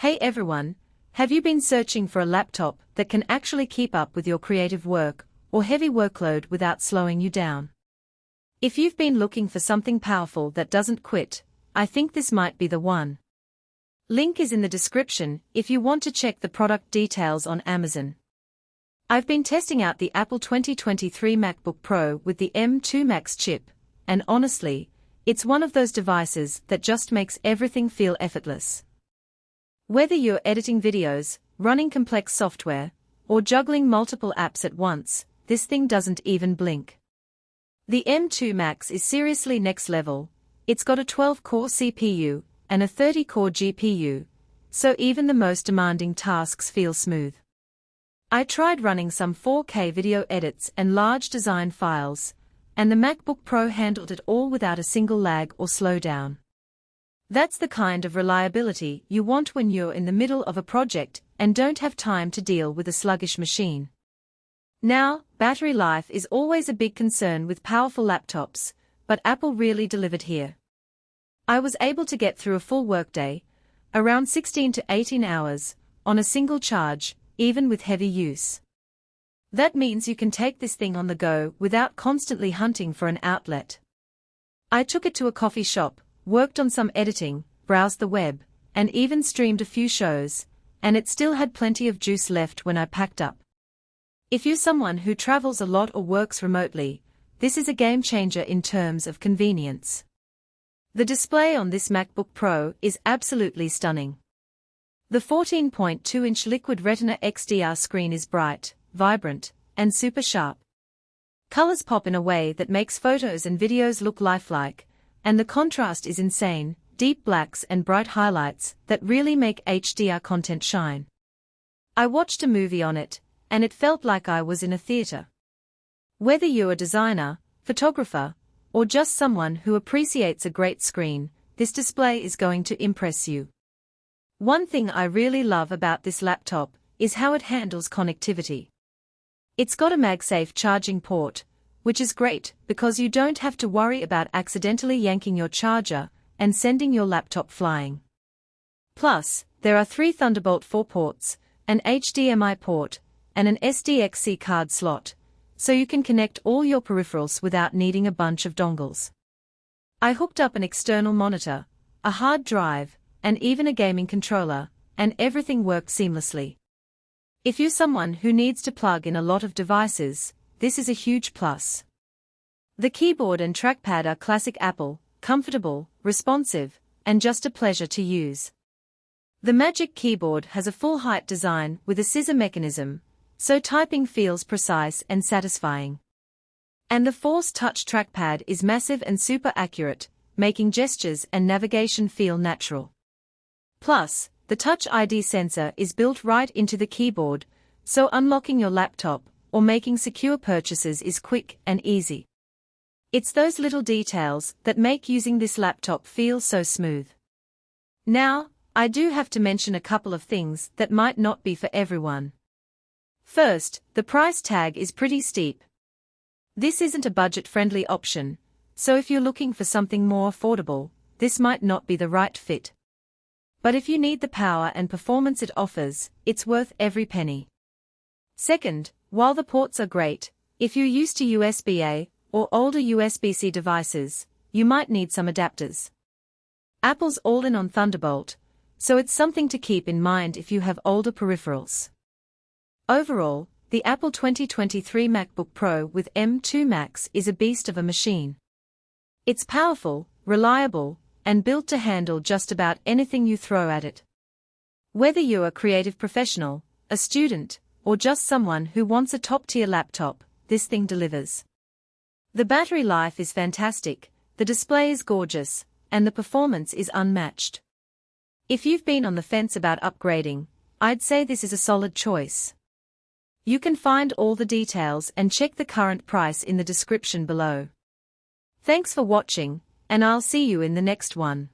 Hey everyone, have you been searching for a laptop that can actually keep up with your creative work or heavy workload without slowing you down? If you've been looking for something powerful that doesn't quit, I think this might be the one. Link is in the description if you want to check the product details on Amazon. I've been testing out the Apple 2023 MacBook Pro with the M2 Max chip, and honestly, it's one of those devices that just makes everything feel effortless. Whether you're editing videos, running complex software, or juggling multiple apps at once, this thing doesn't even blink. The M2 Max is seriously next level. It's got a 12-core CPU and a 30-core GPU, so even the most demanding tasks feel smooth. I tried running some 4K video edits and large design files, and the MacBook Pro handled it all without a single lag or slowdown. That's the kind of reliability you want when you're in the middle of a project and don't have time to deal with a sluggish machine. Now, battery life is always a big concern with powerful laptops, but Apple really delivered here. I was able to get through a full workday, around 16 to 18 hours, on a single charge, even with heavy use. That means you can take this thing on the go without constantly hunting for an outlet. I took it to a coffee shop, worked on some editing, browsed the web, and even streamed a few shows, and it still had plenty of juice left when I packed up. If you're someone who travels a lot or works remotely, this is a game changer in terms of convenience. The display on this MacBook Pro is absolutely stunning. The 14.2-inch Liquid Retina XDR screen is bright, vibrant, and super sharp. Colors pop in a way that makes photos and videos look lifelike, and the contrast is insane, deep blacks and bright highlights that really make HDR content shine. I watched a movie on it, and it felt like I was in a theater. Whether you're a designer, photographer, or just someone who appreciates a great screen, this display is going to impress you. One thing I really love about this laptop is how it handles connectivity. It's got a MagSafe charging port, which is great because you don't have to worry about accidentally yanking your charger and sending your laptop flying. Plus, there are 3 Thunderbolt 4 ports, an HDMI port, and an SDXC card slot, so you can connect all your peripherals without needing a bunch of dongles. I hooked up an external monitor, a hard drive, and even a gaming controller, and everything worked seamlessly. If you're someone who needs to plug in a lot of devices, this is a huge plus. The keyboard and trackpad are classic Apple, comfortable, responsive, and just a pleasure to use. The Magic Keyboard has a full-height design with a scissor mechanism, so typing feels precise and satisfying. And the Force Touch trackpad is massive and super accurate, making gestures and navigation feel natural. Plus, the Touch ID sensor is built right into the keyboard, so unlocking your laptop or making secure purchases is quick and easy. It's those little details that make using this laptop feel so smooth. Now, I do have to mention a couple of things that might not be for everyone. First, the price tag is pretty steep. This isn't a budget-friendly option, so if you're looking for something more affordable, this might not be the right fit. But if you need the power and performance it offers, it's worth every penny. Second, while the ports are great, if you're used to USB-A or older USB-C devices, you might need some adapters. Apple's all-in on Thunderbolt, so it's something to keep in mind if you have older peripherals. Overall, the Apple 2023 MacBook Pro with M2 Max is a beast of a machine. It's powerful, reliable, and built to handle just about anything you throw at it. Whether you're a creative professional, a student, or just someone who wants a top-tier laptop, this thing delivers. The battery life is fantastic, the display is gorgeous, and the performance is unmatched. If you've been on the fence about upgrading, I'd say this is a solid choice. You can find all the details and check the current price in the description below. Thanks for watching, and I'll see you in the next one.